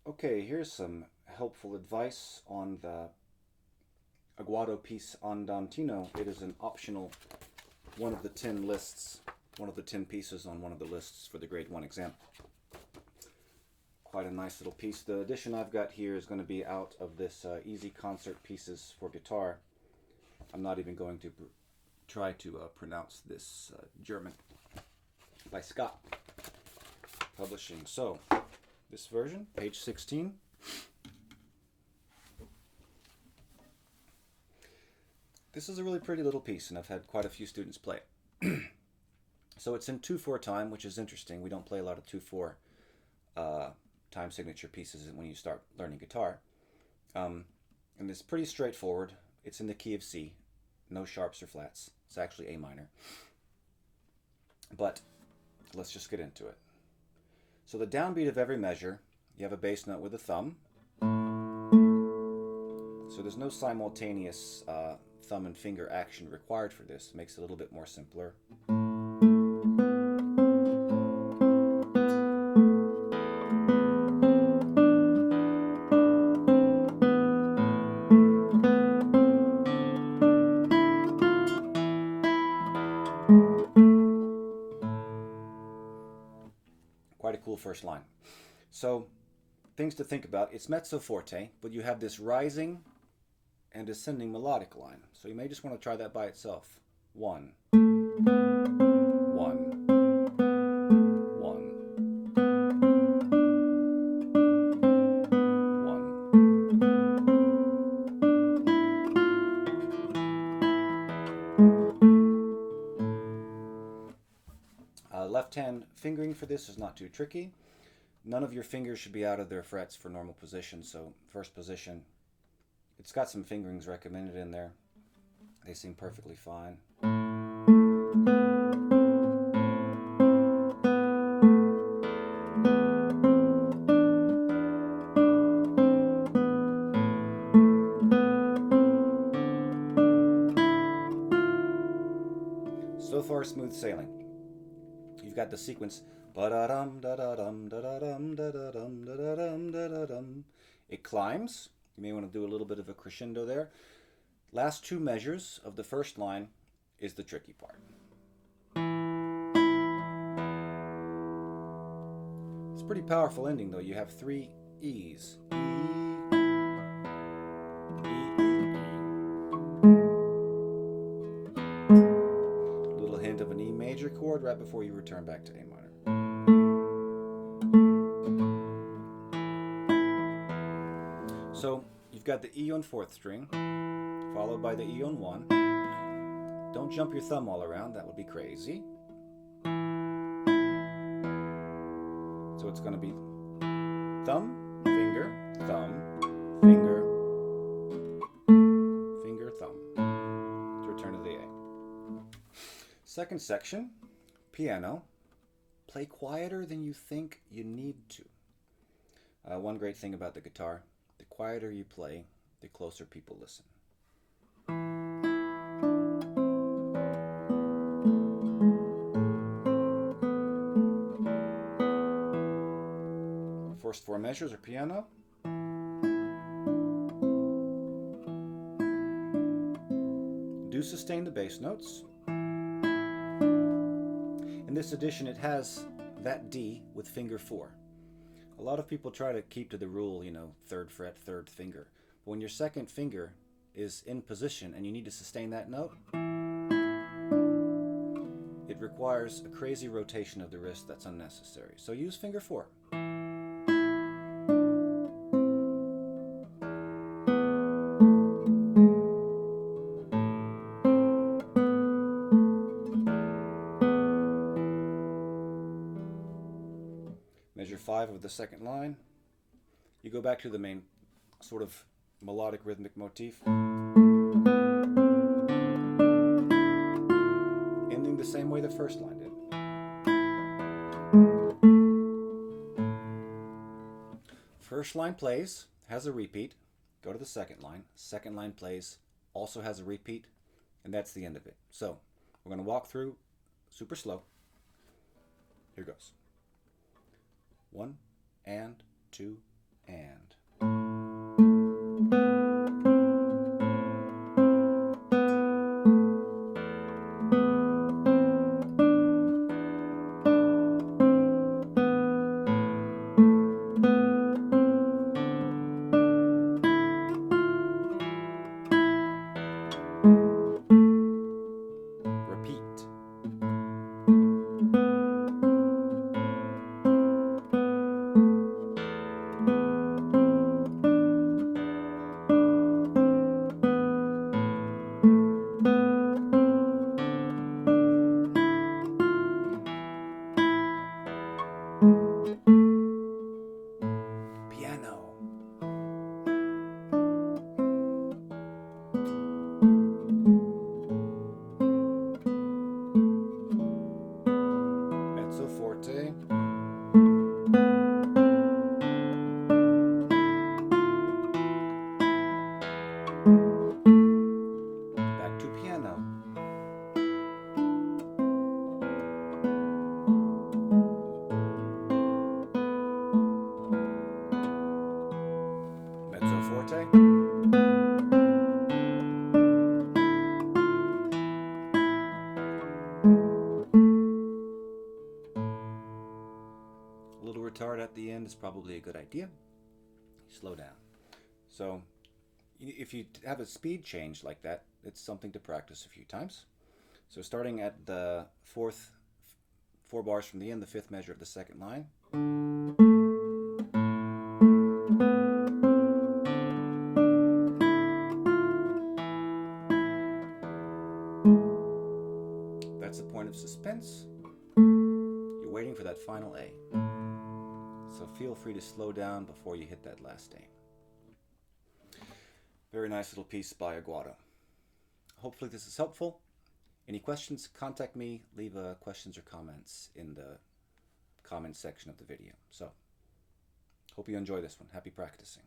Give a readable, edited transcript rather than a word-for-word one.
Okay, here's some helpful advice on the Aguado piece Andantino. It is an optional one of the 10 lists, one of the 10 pieces on one of the lists for the grade 1 exam. Quite a nice little piece. The edition I've got here is going to be out of this Easy Concert Pieces for Guitar. I'm not even going to try to pronounce this German, by Scott Publishing. So, this version, page 16. This is a really pretty little piece, and I've had quite a few students play it. So it's in 2/4 time, which is interesting. We don't play a lot of 2/4 time signature pieces when you start learning guitar. And it's pretty straightforward. It's in the key of C, no sharps or flats. It's actually A minor. But let's just get into it. So the downbeat of every measure, you have a bass note with a thumb. So there's no simultaneous thumb and finger action required for this. It makes it a little bit more simpler. Quite a cool first line. So, things to think about. It's mezzo forte, but you have this rising and descending melodic line. So you may just want to try that by itself. 1, 1, 1, 1. Left hand fingering for this is not too tricky. None of your fingers should be out of their frets for normal position. So first position, it's got some fingerings recommended in there. They seem perfectly fine. So far, smooth sailing. You've got the sequence. It climbs. You may want to do a little bit of a crescendo there. Last 2 measures of the first line is the tricky part. It's a pretty powerful ending though. You have 3 E's. E, E, E, E. A little hint of an E major chord right before you return back to A minor. So you've got the E on 4th string, followed by the E on 1. Don't jump your thumb all around, that would be crazy. So it's going to be thumb, finger, thumb, finger, finger, thumb, to return to the A. Second section, piano. Play quieter than you think you need to. One great thing about the guitar, the quieter you play, the closer people listen. First 4 measures are piano. Do sustain the bass notes. In this edition, it has that D with finger 4. A lot of people try to keep to the rule, 3rd fret, 3rd finger. But when your 2nd finger is in position and you need to sustain that note, it requires a crazy rotation of the wrist that's unnecessary. So use finger 4. Measure 5 of the 2nd line. You go back to the main sort of melodic rhythmic motif, ending the same way the first line did. First line plays, has a repeat. Go to the 2nd line. 2nd line plays, also has a repeat, and that's the end of it. So we're going to walk through super slow. Here goes. 1 and 2 and. Repeat. Piano. Mezzo forte. Back to piano. Mezzo forte. A little retard at the end is probably a good idea. Slow down. So if you have a speed change like that, it's something to practice a few times. So starting at the four bars from the end, the fifth measure of the second line. That's the point of suspense. You're waiting for that final A. So feel free to slow down before you hit that last A. Very nice little piece by Aguado. Hopefully this is helpful. Any questions, contact me. Leave questions or comments in the comments section of the video. So, hope you enjoy this one. Happy practicing.